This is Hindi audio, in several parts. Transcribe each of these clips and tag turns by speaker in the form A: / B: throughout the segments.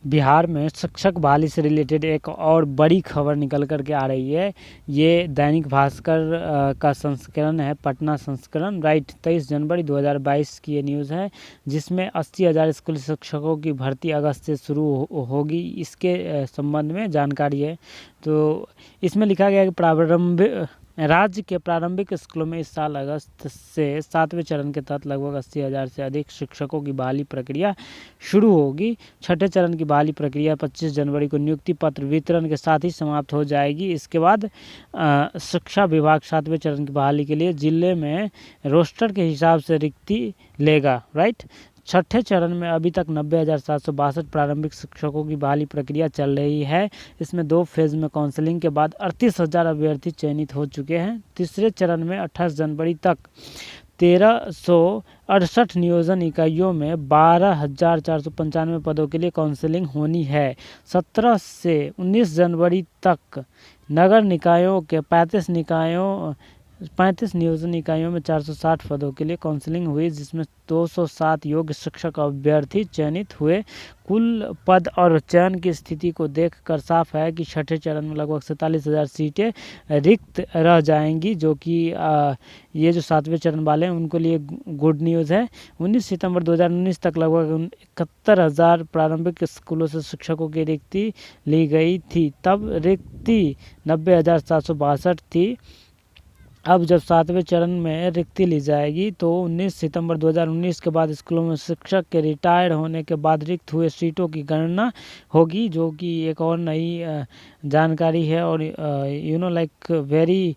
A: बिहार में शिक्षक बहाली से रिलेटेड एक और बड़ी खबर निकल कर के आ रही है। ये दैनिक भास्कर का संस्करण है, पटना संस्करण, राइट। 23 जनवरी 2022 की ये न्यूज़ है, जिसमें 80,000 स्कूली शिक्षकों की भर्ती अगस्त से शुरू होगी। इसके संबंध में जानकारी है। तो इसमें लिखा गया है कि राज्य के प्रारंभिक स्कूलों में इस साल अगस्त से 7वें चरण के तहत लगभग 80,000 से अधिक शिक्षकों की बहाली प्रक्रिया शुरू होगी। छठे चरण की बहाली प्रक्रिया 25 जनवरी को नियुक्ति पत्र वितरण के साथ ही समाप्त हो जाएगी। इसके बाद शिक्षा विभाग 7वें चरण की बहाली के लिए जिले में रोस्टर के हिसाब से रिक्ति लेगा, राइट। छठे चरण में अभी तक 90,762 प्रारंभिक शिक्षकों की बहाली प्रक्रिया चल रही है। इसमें 2 फेज में काउंसलिंग के बाद 38,000 अभ्यर्थी चयनित हो चुके हैं। तीसरे चरण में 28 जनवरी तक 1368 नियोजन इकाइयों में 12,495 पदों के लिए काउंसलिंग होनी है। 17 से 19 जनवरी तक नगर निकायों के 35 नियोजन इकाइयों में 460 पदों के लिए काउंसलिंग हुई, जिसमें 207 योग्य शिक्षक अभ्यर्थी चयनित हुए। कुल पद और चयन की स्थिति को देखकर साफ है कि छठे चरण में लगभग 47,000 सीटें रिक्त रह जाएंगी, जो कि ये जो 7वें चरण वाले हैं उनको लिए गुड न्यूज़ है। 19 सितंबर 2019 तक लगभग 71,000 प्रारंभिक स्कूलों से शिक्षकों की रिक्ति ली गई थी। तब रिक्ति 90,762 थी। अब जब 7वें चरण में रिक्ति ली जाएगी तो 19 सितंबर 2019 के बाद स्कूलों में शिक्षक के रिटायर होने के बाद रिक्त हुए सीटों की गणना होगी, जो कि एक और नई जानकारी है और like very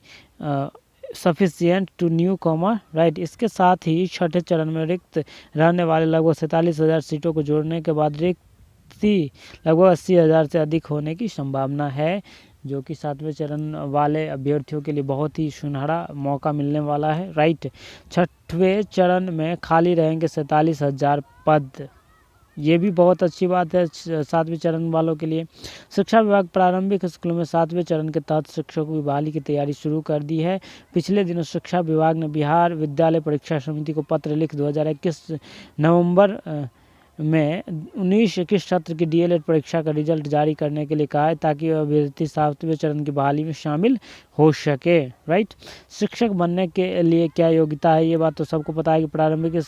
A: sufficient to newcomer, right. इसके साथ ही छठे चरण में रिक्त रहने वाले लगभग 47,000 सीटों को जोड़ने के बाद रिक्ति लगभग 80,000 से अधिक होने की संभावना है, जो कि 7वें चरण वाले अभ्यर्थियों के लिए बहुत ही सुनहरा मौका मिलने वाला है, राइट। छठवें चरण में खाली रहेंगे 47,000 पद। ये भी बहुत अच्छी बात है 7वें चरण वालों के लिए। शिक्षा विभाग प्रारंभिक स्कूलों में 7वें चरण के तहत शिक्षकों की बहाली की तैयारी शुरू कर दी है। पिछले दिनों शिक्षा विभाग ने बिहार विद्यालय परीक्षा समिति को पत्र लिख 2021 नवंबर में 19-21 सत्र की डीएलएड परीक्षा का रिजल्ट जारी करने के लिए कहा है, ताकि अभ्यर्थी 7वें चरण की बहाली में शामिल हो सके, राइट। शिक्षक बनने के लिए क्या योग्यता है, ये बात तो सबको पता है कि प्रारंभिक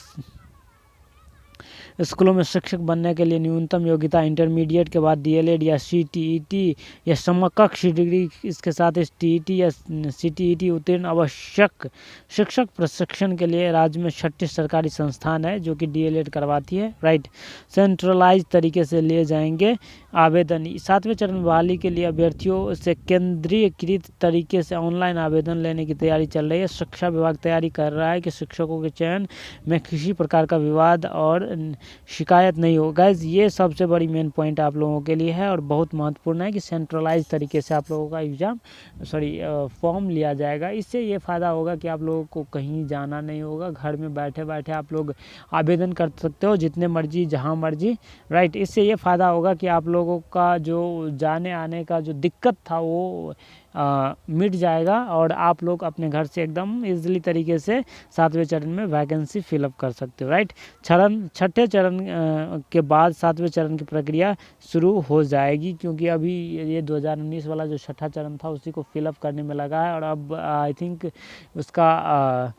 A: स्कूलों में शिक्षक बनने के लिए न्यूनतम योग्यता इंटरमीडिएट के बाद डीएलएड या सीटीईटी या समकक्ष डिग्री, इसके साथ टीईटी या सीटीईटी उत्तीर्ण आवश्यक। शिक्षक प्रशिक्षण के लिए राज्य में 36 सरकारी संस्थान है जो कि डीएलएड करवाती है, राइट। सेंट्रलाइज तरीके से लिए जाएंगे आवेदन। 7वें चरण बहाली के लिए अभ्यर्थियों से केंद्रीयकृत तरीके से ऑनलाइन आवेदन लेने की तैयारी चल रही है। शिक्षा विभाग तैयारी कर रहा है कि शिक्षकों के चयन में किसी प्रकार का विवाद और शिकायत नहीं हो। गाइज, ये सबसे बड़ी मेन पॉइंट आप लोगों के लिए है और बहुत महत्वपूर्ण है कि सेंट्रलाइज तरीके से आप लोगों का फॉर्म लिया जाएगा। इससे ये फ़ायदा होगा कि आप लोगों को कहीं जाना नहीं होगा, घर में बैठे बैठे आप लोग आवेदन कर सकते हो जितने मर्जी, जहाँ मर्जी, राइट। इससे ये फ़ायदा होगा कि आप लोगों का जो जाने आने का जो दिक्कत था वो मिट जाएगा और आप लोग अपने घर से एकदम इजीली तरीके से 7वें चरण में वैकेंसी फिलअप कर सकते हो, राइट। छठे चरण के बाद 7वें चरण की प्रक्रिया शुरू हो जाएगी, क्योंकि अभी ये 2019 वाला जो छठा चरण था उसी को फिलअप करने में लगा है और अब आई थिंक उसका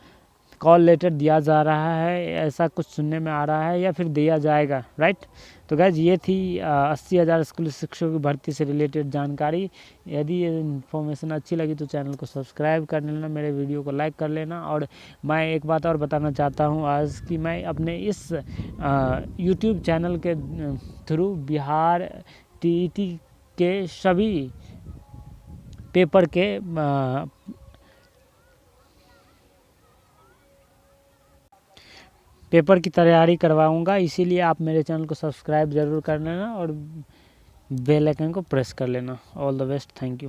A: कॉल लेटर दिया जा रहा है, ऐसा कुछ सुनने में आ रहा है या फिर दिया जाएगा, राइट। तो गाइज, ये थी 80,000 स्कूली शिक्षकों की भर्ती से रिलेटेड जानकारी। यदि ये इन्फॉर्मेशन अच्छी लगी तो चैनल को सब्सक्राइब कर लेना, मेरे वीडियो को लाइक कर लेना। और मैं एक बात और बताना चाहता हूँ आज कि मैं अपने इस यूट्यूब चैनल के थ्रू बिहार टीईटी के सभी पेपर के पेपर की तैयारी करवाऊंगा, इसीलिए आप मेरे चैनल को सब्सक्राइब ज़रूर कर लेना और बेल आइकन को प्रेस कर लेना। All the best, thank you.